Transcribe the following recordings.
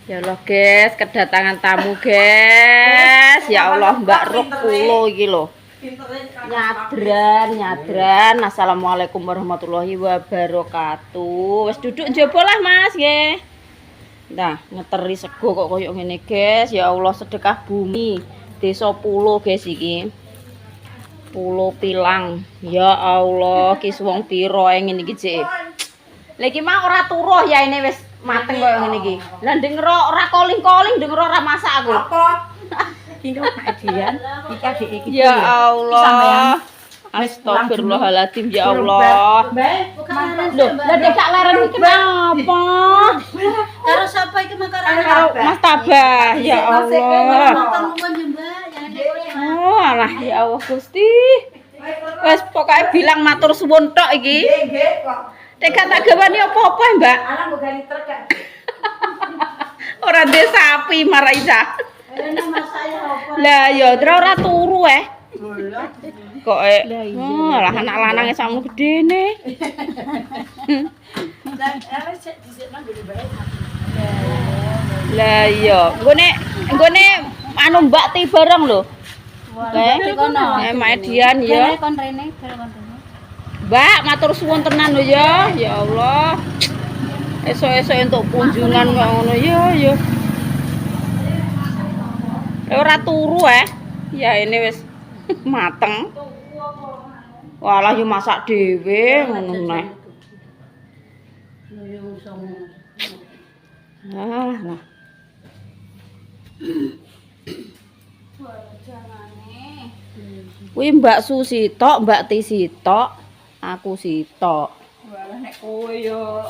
Ya Allah guys, kedatangan tamu guys. Ya Allah Mbak Ruk kulo iki lho. Nyadran. Assalamualaikum warahmatullahi wabarakatuh. Wes duduk njaba lah Mas nggih. Nah, ngeteri sego kok koyo ngene guys. Ya Allah sedekah bumi. Desa Pulo guys iki. Pulo Pilang. Ya Allah, ki wong pira ngene iki jek. Lah iki mah ora turuh ya ini wis mateng koyo ngene iki. Lah denger ora koling-koling, denger ora masak aku. Apa? Iki kajian, iki adik iki. Ya Allah. Astagfirullahaladzim ya Allah. Loh, lah dek gak leren iki kenapa? Karo sapa iki makaran? Karo Mas Tabah. Ya Allah. Oh, alah ya Allah Gusti. Wes pokoke bilang matur suwun tok iki. Nggih, kok. Nek gak tak gawani apa-apa, Mbak. Anak mbok gali truk gak? Ora ndek sapi marah Isa. Ana masake apa? Lah ya ora turu Lho. kok lah anak lanang sakmu gedene. Dan arek sik dhisik nang ngene bae. Lah iya, nggone anu Mbak Ti bareng lho. Mak Dian ya. Kon rene, kon rene. Mbak, matur suwun tenan lho ya. Ya Allah. Esuk-esuk entuk kunjungan kok ngono ya. Ora turu ya ini wis mateng. Walah yo masak dhewe ngono neh. Nah. Kuwi Mbak Susi tok, Mbak Ti sitok, aku sitok. Walah nek kowe yo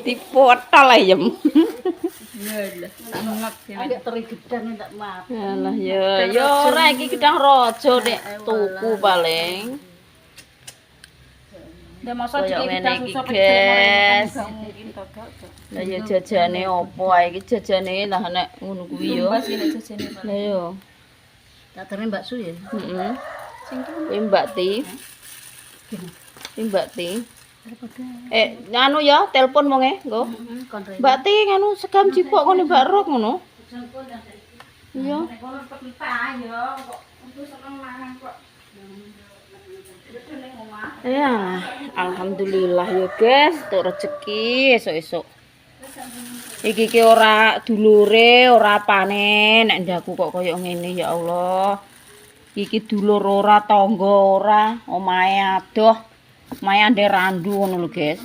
Dipotol ayem. sangat Agak teri gedang tak maaf. Alah ya ora iki gedang raja nek tuku paling. Ndak masa Koyo iki ngene kita iki, susah guys. mungkin kagak. Lah ya jajane opo ae iki jajane lah nek ngono kuwi yo. Mbak sih nek jajane Pak. Lah yo. Tak terima Mbak Su ya. Heeh. Sing Kuwi Mbak Ti. Kuwi Mbak Ti. Nganu ya, telepon wonge, nggo. kon rene. Mbak Ti nganu segam cipok ngene Mbak Ruk ngono. Iya. kono petita yo kok untuk seneng mangan kok. Ya, alhamdulillah ya guys, untuk rezeki esuk-esuk. Iki ki ora dulure, ora panen, nek ndaku kok koyo ngene ya Allah. Iki dulur ora, tangga ora, omahe adoh, omahe ande randu ngono lho guys.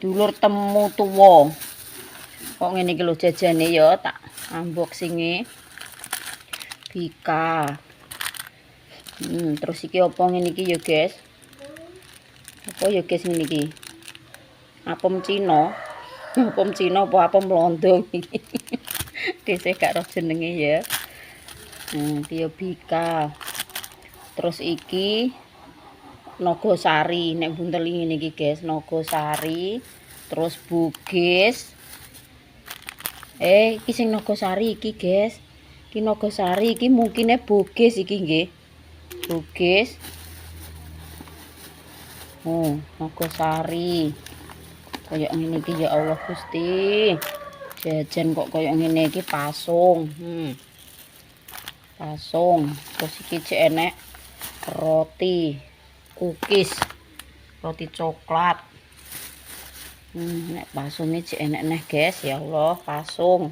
Dulur temu tuwa. Kok ngene iki lho jajane ya tak unboxing-e. Bika. Terus iki apa ngene iki ya guys? Apa ya guys ngene iki? Apem Cina. Apem Cina apa apem Londo iki? Dese gak roh jenenge ya. Iki ya Bika. Terus iki Nogosari, nek bunteli ngene iki guys, Nogosari. Terus Bugis. Iki sing Nogosari iki guys. Iki Nogosari iki mungkine Bugis iki nggih. Bugis. Nogosari. Kayak ngene iki ya Allah Gusti. Jajan kok kayak ngene iki pasung. Pasung. Terus iki cek enek roti cookies. Roti coklat. Nek pasungnya cek enek neh guys, ya Allah, pasung.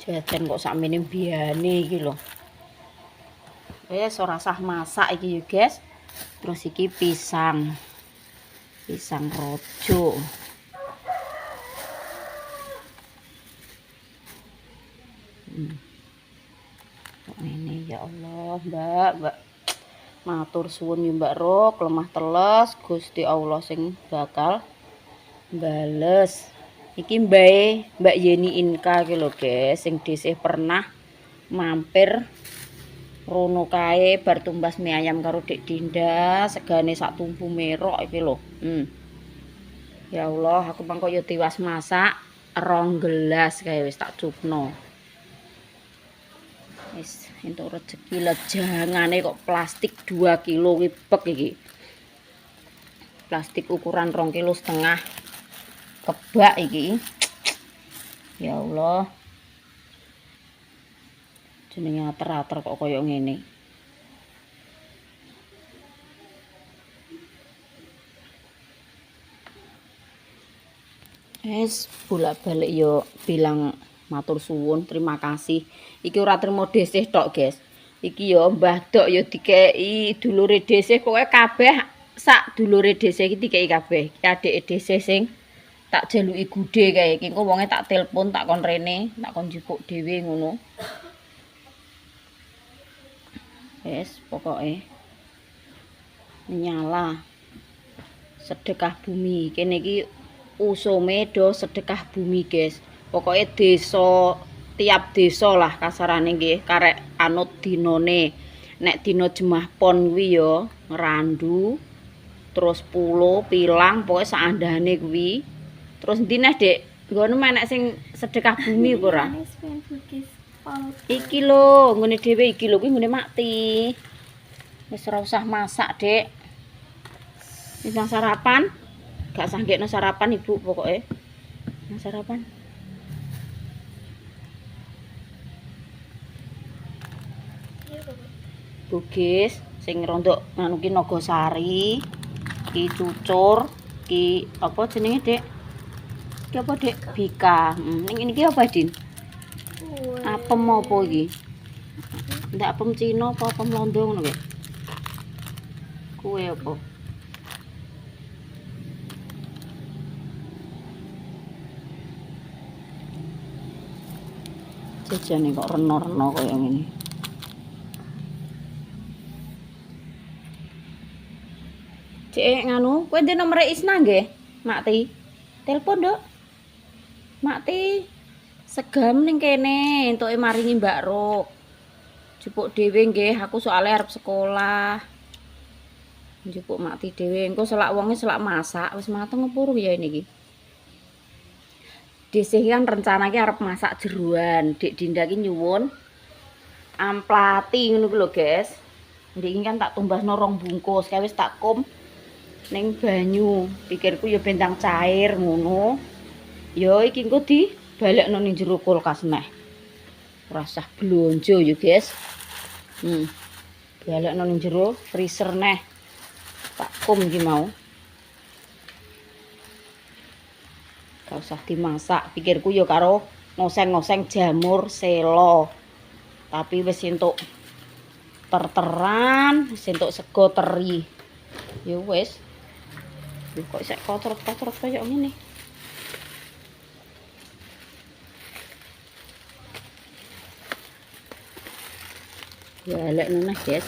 Jajan kok sakmene biyane iki lho. Wes ora sah masak iki ya guys. Terus iki pisang. Pisang rojo. Ini ya Allah, Mbak. Matur suwun ya Mbak Ruk, lemah teles Gusti Allah sing bakal bales. Iki Mbak Yeni Inka iki lho guys, sing dhisik pernah mampir rono kae bar tumbas mie ayam karo Dik Dinda, segane sak tumpu merok iki lho. Ya Allah, aku mangko yo tiwas masak 2 gelas kae wis tak cupno. Wis entuk rezeki lejangane kok plastik 2 kilo iki bek iki. Plastik ukuran 2,5 kilo. kebak iki. Ya Allah. Jenenge ater-ater kok koyo ngene. Bolak-balik yo bilang matur suwun, terima kasih. Iki ora trimo desih tok, guys. Iki yo Mbah Dok yo dikeki dulure desih, pokoke kabeh sak dulure desih iki dikeki kabeh. Iki adike desih sing tak jaluki gude kae. Iki engko wonge tak telepon, tak kon rene, tak kon njupuk dhewe ngono. Pokoke nyala sedekah bumi. Kene iki usume do sedekah bumi, guys. Pokoke desa, tiap desa lah kasarane nggih karek anut dinane. Nek dina Jemah Pon kuwi ya ngrandu, terus pulo, pilang, pokoke saandane kuwi. Terus endi neh, Dik? Nggono menek sing sedekah bumi apa ora? Iki lho, nggone dhewe iki lho, kuwi nggone Makti. Wis ora usah masak, Dik. Wis nang sarapan. Gak sanggekno sarapan Ibu pokoke. Nang sarapan. Bugis sing rondok nganu ki Nogosari, ki Cucur, ki apa jenenge, Dek? Ki apa, Dek? Bika. Ning iki apa, Din? Apem apa iki? Ndak apem Cina apa apem Londo ngono ki? Kue apa? Jajane kok reno-reno kaya ngene. Cek nganu, kowe ndek nomere Isna nggih, Makti. Telepon, Nduk. Makti. Segam ning kene entuke maringi Mbak Ruk. Jupuk dhewe nggih, aku soalnya arep sekolah. Jupuk Makti dhewe, engko selak wonge selak masak, wis mateng opo ya niki. Desih kan rencanane arep masak jeruan. Dik Dinda ki nyuwun amplati ngono ku lho, guys. Ndek kan tak tumbasno 2 bungkus, kae wis tak kum ning banyu. Pikirku ya bentang cair ngono. Ya iki engko dibalekno ning jero kulkas neh. Ora usah blonjo ya, guys. Balekno ning jero freezer neh. Tak kum iki mau. Gak usah dimasak. Pikirku ya karo ngoseng-ngoseng jamur selo. Tapi wis entuk terteran, wis entuk sego teri. Ya wis. Kok isek kotor-kotor kaya ngene. Balekno neh, guys.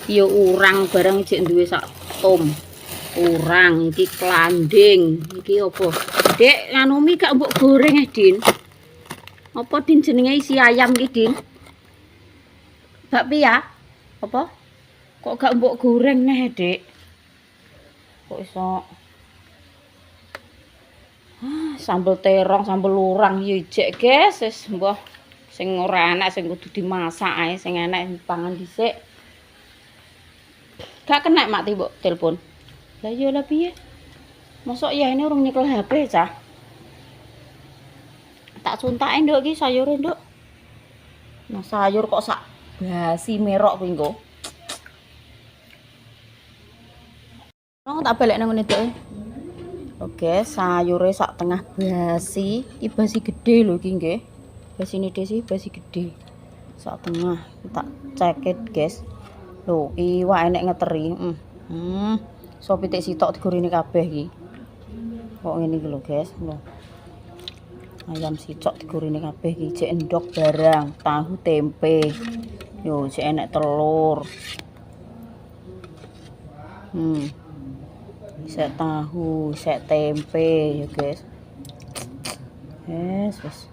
Ya urang barang jek duwe sak tom. Urang iki klanding, iki apa? Dek, nganu mi gak mbok goreng Din. Apa Din jenenge isi ayam iki, Din? Bakpia? Apa? Kok gak mbok goreng neh, Dek? Kok iso sambel terong, sambel urang ya ijek, guys. Wis mbah sing ora enak sing kudu dimasak ae, sing enak pangan dhisik. Gak kena Makti mbok telepon. Lah iya lah piye? Mosok ya ini urung nyekel HP cah. Tak suntake nduk iki sayure nduk. Nah sayur kok sak basi merok kuwi engko. Tak balik nang ngene nduk. Oke, sayure sak tengah basi. Iki basi gede lho iki nggih. Basine desi basi gede. Sak tengah tak ceket, guys. Lho, iwak enek ngeteri. So pitik sitok digorene kabeh iki. Kok ngene iki lho, guys. Lho. Ayam sicok digorene kabeh iki jek endok barang, tahu tempe. Yo jek enek telur. Sek tahu, sek tempe ya, guys. Wis.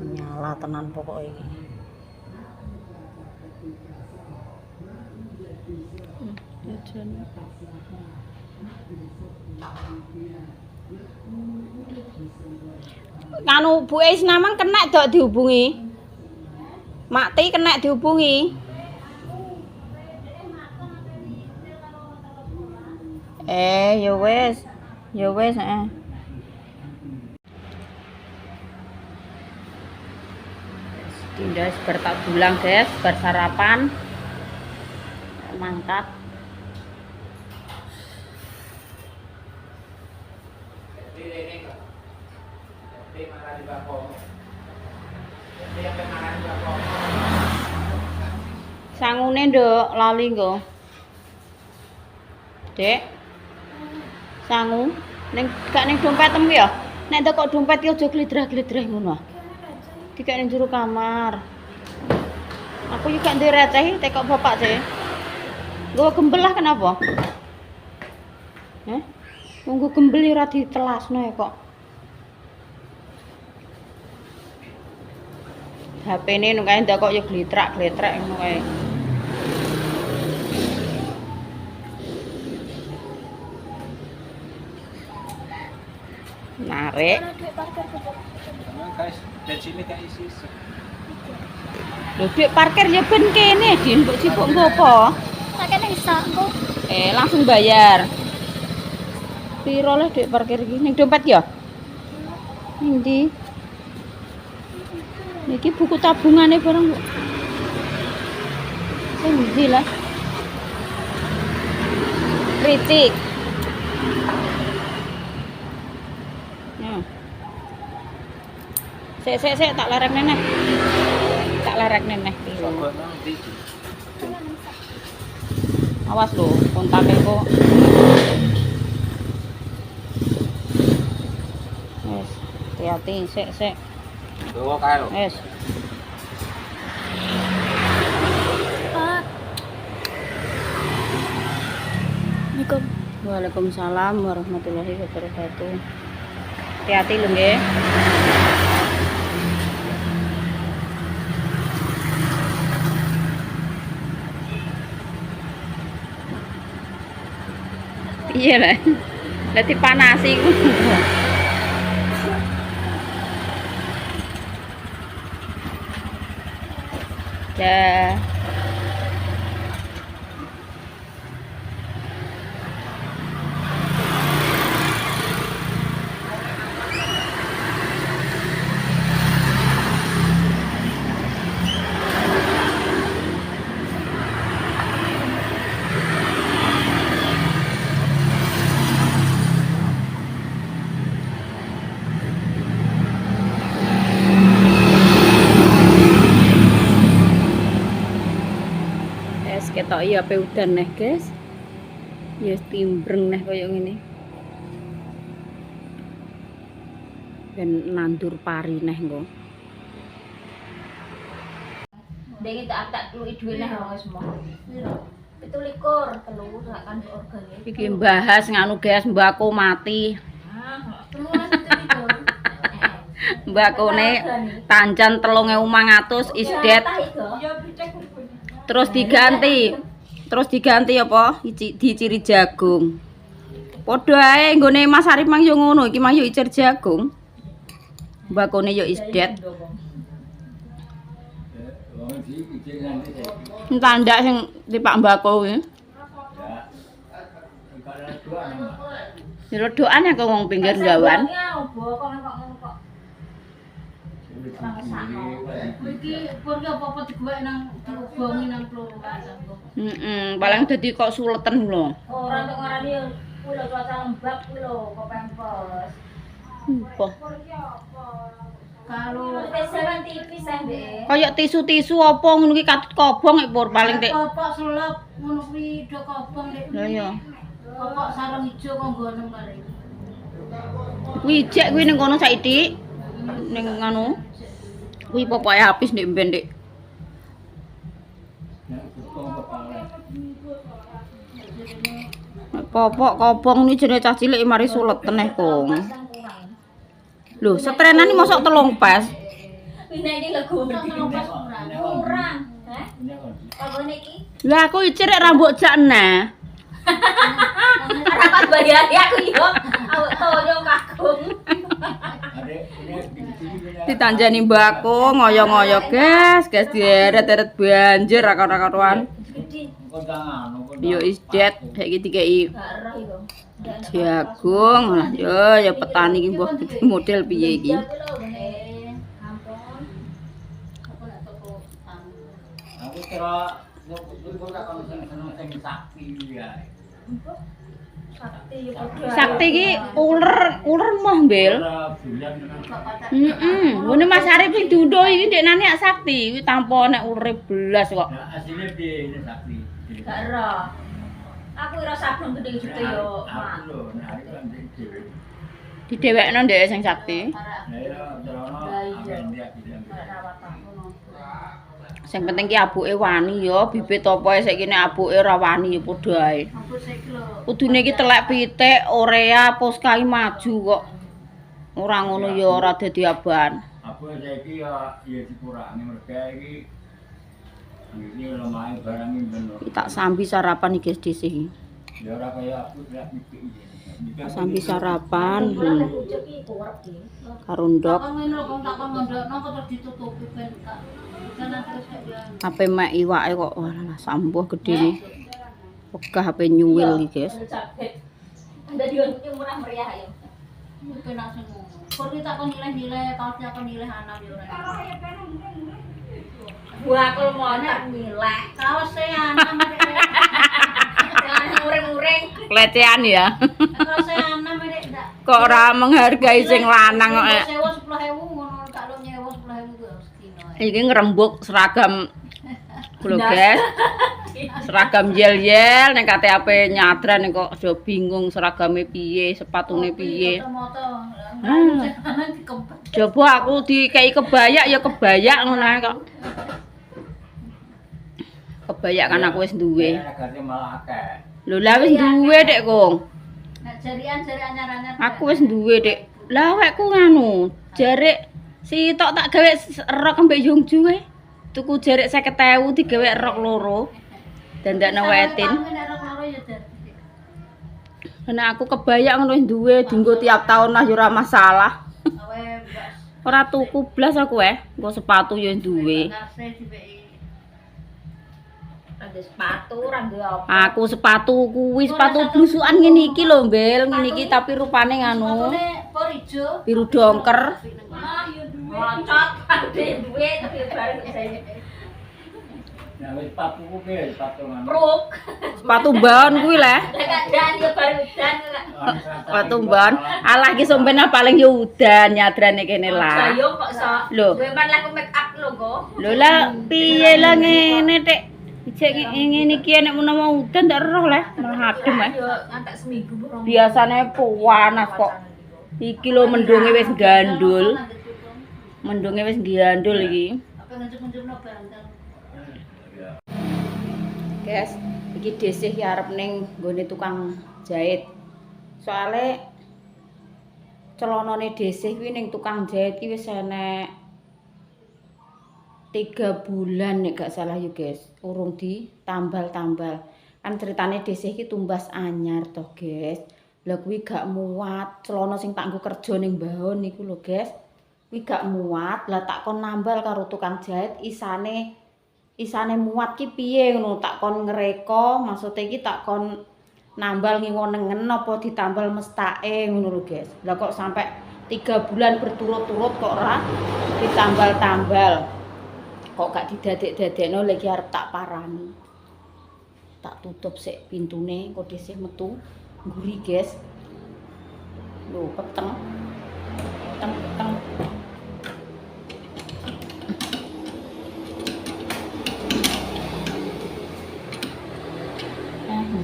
Nyala tenan pokok iki. Kanu Bu Isna mang kena dok dihubungi. Makti kena dihubungi. Ya wis. Ya wis, Dinda bar tak dulang, guys, bar sarapan. Mangkat. Sangune nduk lali nggo. Dek. Sangu ning gak ning dompetmu ya. Nek entuk kok dompet ki aja glidrah-glidrah ngono. Dikek ning jero kamar. Aku juga ndek receh tekok bapak sih. Gua gembel lah kenapa? Nunggu gembel ora ditelasno ya kok. HP-ne nang kae ndak kok ya glitrak-glitrak ngono kae. Narik. Lho duit parkir ya ben kene, Din, mbok sibuk nggo apa? Sakene bisa engko. Langsung bayar. Piro le duit parkir iki? Ning dompet ya? Ning ndi? Niki buku tabungane barang kok. Sing ndi lah? Ricik. Sik tak lerek neneh. Tak lerek neneh piro. Awas lho, kontake kok. Wes, hati-hati sik. Bawa kae lho. Wes. Assalamualaikum. Waalaikumsalam warahmatullahi wabarakatuh. Hati-hati lho nggih. Iya lah. Lah dipanasi ku. Ya. Ketok iya ape udan neh, guys. Ya timbreng neh koyo ngene. Ben nandur pari neh engko. Ndek tak luwih dhuwit neh wis semua. 17 telu kan organik. Iki bahas nganu guys, mbako mati. Mbakone tanjan 3.500 is dead. Terus diganti apa? Diciri jagung. Padha ae nggone Mas Arif mang yo ngono, iki mang yo icir jagung. Mbakone yo is dead. Tandak sing tipak mbako kuwi. Dirodokan ya kok wong pinggir gawan. Iki purke apa-apa digowek nang diobongi nang kelurahan. Paling dadi kok suleten lho. Ora tok ngarani kuwi lho cuaca lembab kuwi lho kok pempes. Apa? Kalau pesewan tipis ndek. Kayak tisu-tisu apa ngono ki katut kobong iki pur paling tek. Popok selop ngono kuwi do kobong ndek. Lah iya. Popok sarung ijo kok nggono kare. Kuwi ijek kuwi ning kono saiki. Ning nganu. Kuwi popoke habis ndek mben ndek. Popok kobong ni jenenge cah cilik mari sulet teneh kong. Lho, setrenan iki mosok 3 pas. Wina iki lho kurang. Hah? Apa niki? Lah aku icir rambut jak nah. Rapat bayar aku yo. Awak toyo kakung. Ditanjani mbako ngoyo-ngoyo guys, dieret-eret banjir akon-akonan. Gede. Yo isdet saiki dikeki Gak roh iku. jagung. Lah yo ya petani iki mbok model piye iki. Ampun. Aku nak toko anu. Aku kira nyebut tak kon seneng sakti ya. Sakti yo padha. Sakti iki uler moh mbel. Bulan dengan Ngene Mas Arif sing diundhuh iki ndeknane ak Sakti kuwi tanpa nek urip belas kok. nah, aslinya piye ini sakti. Gak roh. Aku ora sablon gede gitu yo, Aku Mak. lho, nah iki kan dhewe. Didhewekno ndek sing Sakti. Lah ya cerono agen dia bilang. Sing penting ki abuke wani ya, bibit apa saiki nek abuke ora wani ya padha ae. Aku saiki lho. Kudune iki telek pitik, Orea, Poskai maju kok. Ora ngono ya ora dadi aban. Aku saiki ya dikurangi mergo iki lemah barang iki bener. Iki tak sambi sarapan iki guys dhisik iki. Ya ora kaya aku tidak mikir iki. Tak sambi sarapan Ujug iki kurep iki. karo ndok. Kok ngene lho kok tak ngondokno kok terus ditutupi ben tak. Jalan terus kok ya. HP mek iwake kok walah sambuh gedene. Wegah HP nyuwil iki guys. Ada di murah meriah ya. Mungkin nak sing ngono. Kok kita kon nilai-nilai, kalau dia kon nilai anak yo ora. Gua aku mau nilai. Kaos e anak merek. Jangan uring-uring. Pelecehan ya. Kaos e anak merek ndak. Kok ora menghargai sing lanang kok. Sewa 10.000 ngono tak lo nyewa 10.000 ku sedina. Iki ngrembug seragam lho guys. Seragam yel-yel ning KTP nyadran kok do bingung seragame piye, sepatune piye. Moto-moto. Hmm. Anak dikempet. Coba aku dikei kebayak ya kebayak ngono ae kok. Kebayak kan aku wis duwe. Hargane malah akeh. Lho lah wis duwe Dek Kong. Nek jarian jari anyar-anyar. Aku wis duwe Dek. Lah awakku nganu, jarik sitok tak gawe rok ambek Yongju ae. Tuku jarik 50.000 digawe rok loro. Dandakno wetin. Karena aku kebayak ngono wis duwe dienggo tiap tahun lah ya ora masalah. Awe mbak. Ora tuku blas aku engko sepatu ya duwe. Nase dibeki. Ada sepatu, ranggo apa? Aku sepatu kuwi sepatu blusukan ngene iki lho, Mbel, ngene iki tapi rupane nganu Sepatune por ijo. biru dongker. Ah, yo duwe. Ngocot, ada duit tapi bareng saya. Nah, wis sepatuku piye sepatu ngono. Pruk. Sepatu baon kuwi leh. Lah kadang ya bareng udan kok. Sepatu baon. Alah iki sampeyan paling ya udan nyadrane kene lah. Sayung kok iso. Lho. Gue man lah make up lho kok. Lho lah piye lah ngene Dik. Ijek ngene iki nek menawa udan ndak roh leh, malah adem Yo ngantek seminggu burung. Biasane panas kok. Iki lho mendunge wis gandul. Mendunge wis gandul iki. Apa ngejuk-ngejukno bandel. Guys, iki desih ki arep ning nggone tukang jahit. Soale celanane desih kuwi ning tukang jahit ki wis enek 3 bulan nek gak salah ya guys. Urung ditambal-tambal. Kan ceritane desih ki tumbas anyar toh guys. Lah kuwi gak muat. Celana sing tak nggo kerja ning Baon niku lho guys. Kuwi gak muat. Lah tak kon nambal karo tukang jahit isane muat ki piye ngono tak kon ngreka maksude iki tak kon nambal ngiwonengen apa ditambal mestake ngono lho guys. Lah kok sampai 3 bulan berturut-turut kok ora ditambal-tambal. Kok gak didadek-dadekno lagi arep tak parani. Tak tutup sik pintune kok dhisik metu nguri guys. Lho peteng. Peteng.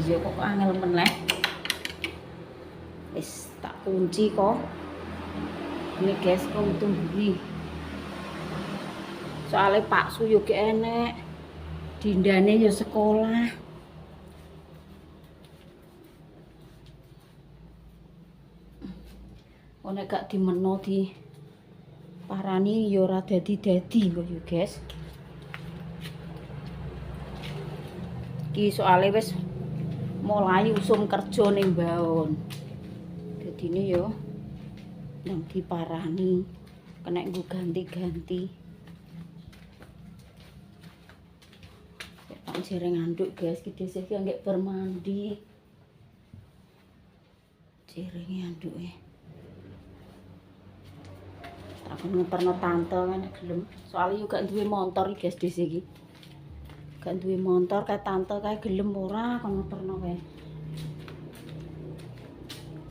Iya kok angel meneh. Wis tak kunci kok. Ini guys kok tunggu. Soale Pak Su yo gek enek. Dindane yo sekolah. Nek gak dimeno di parani yo ora dadi-dadi kok yo guys. Iki soale wis mulai usum kerja ning Baon. Dadine yo nang diparani kena nggo ganti-ganti. Tak Jereng anduk guys, ki dhisik ki nggih bermandi. Jereng anduke. Aku ngeterno tante kan gelem. Soale yo gak duwe motor iki guys dhisik iki. Gak duwe motor kae tante kae gelem ora kon ngeterno kae.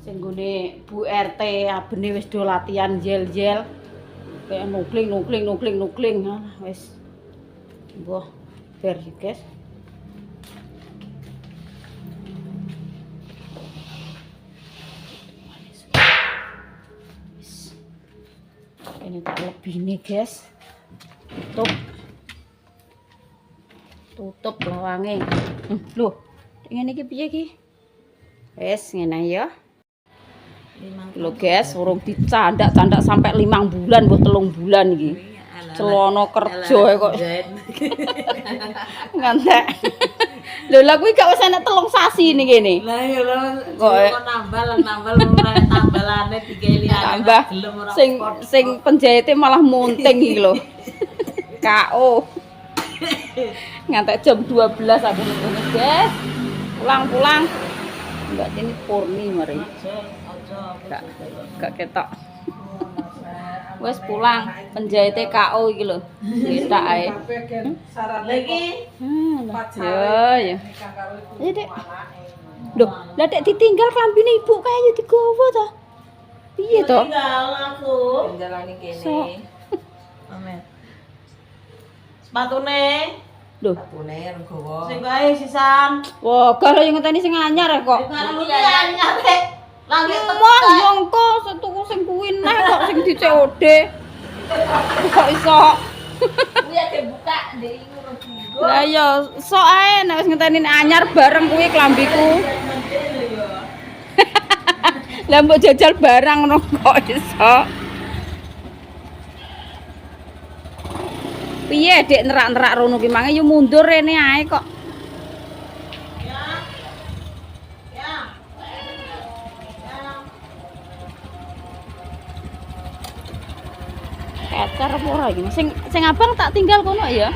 Sing nggone Bu RT abene wis do latihan jel-jel. Kayak nukling. Wis. Mbah, ber iki guys. Ini tak lebih nih guys. Tutup lawange. Loh, ngene iki piye iki? Wes ngene ya. Lho guys, urung dicandak-candak sampai 5 bulan mbok 3 bulan iki. Celana kerja kok. Ngantek. Lho lah kuwi gak wis enek 3 sasi ning kene. Lah ya lho Kok nambal ora tambalane digeli tambah sing penjahite malah munting iki lho. KO. Ngantek jam 12 aku ngene, guys. Pulang. Mbak ini Purni mari. Gak ketok. Wes pulang, penjahite KO iki lho. Cetak ae. lagi Ya. Ya, Dek. Loh, lah Dek ditinggal klambine ibu kae yo digowo to. Piye to? tinggal aku Jalani Sok. kene. amen sepatune Loh, Pune renggawa. sing kae sisan wah, kalau yang ngenteni sing anyar kok. karo iki anyar lagi Wah, mongko setuku sing kuwi neh kok sing di COD. Kok iso? Kuwi ade buka ndek ngono iki. Lah ya, sok ae nek wis ngenteni anyar bareng kuwi klambiku. Lah mbok jajal barang ngono kok iso. Piye Dek nerak-nerak rono ki mange yo mundur rene ae kok. Kecer apa ora iki? Sing abang tak tinggal kono ya.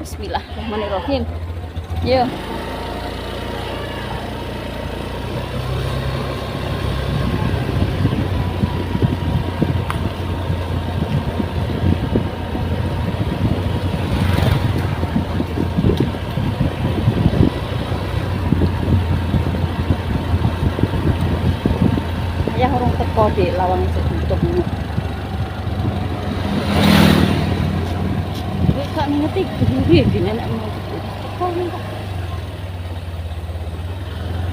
Bismillahirrahmanirrahim. Yo. Ya orang teko Dek lawang tutup. Gak ngerti gede gini nek mau teko kok.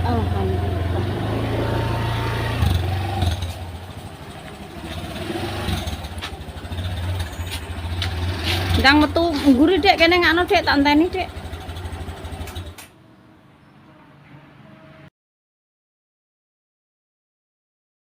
Alhamdulillah. Ndang metu ngguri Dek kene ngano Dek tak enteni Dek.